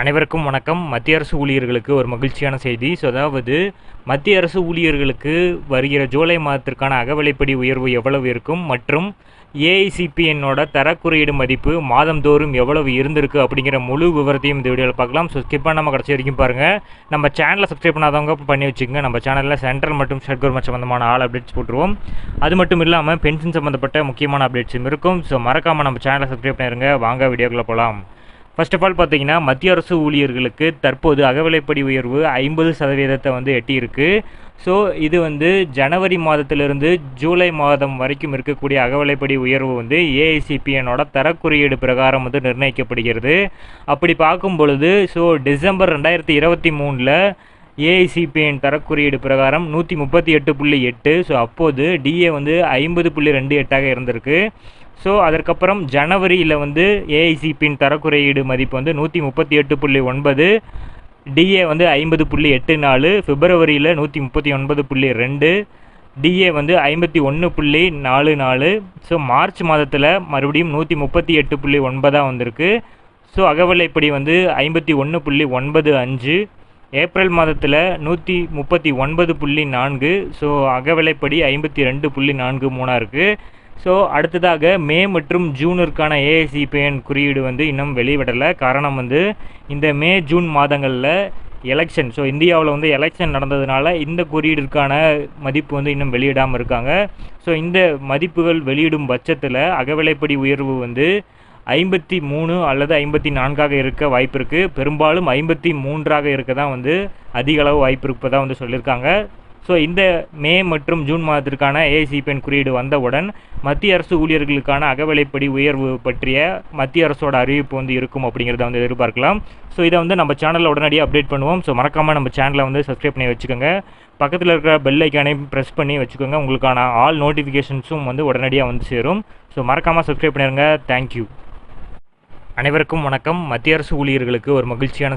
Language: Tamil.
அனைவருக்கும் வணக்கம். மத்திய அரசு ஊழியர்களுக்கு ஒரு மகிழ்ச்சியான செய்தி. அதாவது மத்திய அரசு ஊழியர்களுக்கு வருகிற ஜூலை மாதத்திற்கான அகவிலைப்படி உயர்வு எவ்வளவு இருக்கும் மற்றும் ஏஐசிபிஎன்னோட தரக்குறியீடு மதிப்பு மாதந்தோறும் எவ்வளவு இருந்திருக்கு அப்படிங்கிற முழு விவரத்தையும் இந்த வீடியோவில் பார்க்கலாம். ஸ்கிப் பண்ணாமல் கடைசி வரைக்கும் பாருங்கள். நம்ம சேனலை சப்ஸ்கிரைப் பண்ணாதவங்க பண்ணி வச்சுக்கோங்க. நம்ம சேனலில் சென்ட்ரல் மற்றும் ஸ்டேட் கவர்மெண்ட் சம்மந்தமான ஆல் அப்டேட்ஸ் போட்டுருவோம். அது மட்டும் இல்லாமல் பென்ஷன் சம்மந்தப்பட்ட முக்கியமான அப்டேட்ஸும் இருக்கும். மறக்காமல் நம்ம சேனலை சப்ஸ்கிரைப் பண்ணிடுங்க. வாங்க வீடியோக்குள்ளே போகலாம். ஃபர்ஸ்ட் ஆஃப் ஆல் பார்த்தீங்கன்னா மத்திய அரசு ஊழியர்களுக்கு தற்போது அகவிலைப்படி உயர்வு 50% எட்டியிருக்கு. ஸோ இது ஜனவரி மாதத்திலிருந்து ஜூலை மாதம் வரைக்கும் இருக்கக்கூடிய அகவிலைப்படி உயர்வு ஏஐசிபிஎனோட தரக்குறியீடு பிரகாரம் நிர்ணயிக்கப்படுகிறது. அப்படி பார்க்கும் பொழுது டிசம்பர் 2023 ஏஐசிபிஎன் தரக்குறியீடு பிரகாரம் 138.8. அப்போது டிஏ 50.28 இருந்திருக்கு. அதற்கப்புறம் ஜனவரியில் ஏஐசிபியின் தரக்குறியீடு மதிப்பு 138.9, டிஏ 50.84, பிப்ரவரியில் 139.2, டிஏ 51.44. மார்ச் மாதத்தில் மறுபடியும் 138.9 வந்திருக்கு. அகவிலைப்படி 51.95. ஏப்ரல் மாதத்தில் 139.4. அகவிலைப்படி 52.43 இருக்குது. அடுத்ததாக மே மற்றும் ஜூனிற்கான ஏஐசிபிஎன் குறியீடு இன்னும் வெளிவிடலை. காரணம் இந்த மே ஜூன் மாதங்களில் எலெக்ஷன், இந்தியாவில் எலெக்ஷன் நடந்ததுனால இந்த குறியீடுக்கான மதிப்பு இன்னும் வெளியிடாமல் இருக்காங்க. இந்த மதிப்புகள் வெளியிடும் பட்சத்தில் அகவிலைப்படி உயர்வு 53 அல்லது 54 இருக்க வாய்ப்பு இருக்குது. பெரும்பாலும் 53 இருக்க தான் அதிக அளவு வாய்ப்பு இருப்பதாக சொல்லியிருக்காங்க. இந்த மே மற்றும் ஜூன் மாதத்திற்கான ஏஐசிபிஎன் குறியீடு வந்தவுடன் மத்திய அரசு ஊழியர்களுக்கான அகவிலைப்படி உயர்வு பற்றிய மத்திய அரசோட அறிவிப்பு இருக்கும் அப்படிங்கிறத எதிர்பார்க்கலாம். இதை நம்ம சேனலில் உடனடியாக அப்டேட் பண்ணுவோம். மறக்காமல் நம்ம சேனலை சப்ஸ்கிரைப் பண்ணி வச்சுக்கோங்க. பக்கத்தில் இருக்கிற பெல் ஐக்கானையும் ப்ரெஸ் பண்ணி வச்சுக்கோங்க. உங்களுக்கான ஆல் நோட்டிஃபிகேஷன்ஸும் உடனடியாக சேரும். மறக்காமல் சப்ஸ்கிரைப் பண்ணிடுங்க. தேங்க்யூ. அனைவருக்கும் வணக்கம். மத்திய அரசு ஊழியர்களுக்கு ஒரு மகிழ்ச்சியான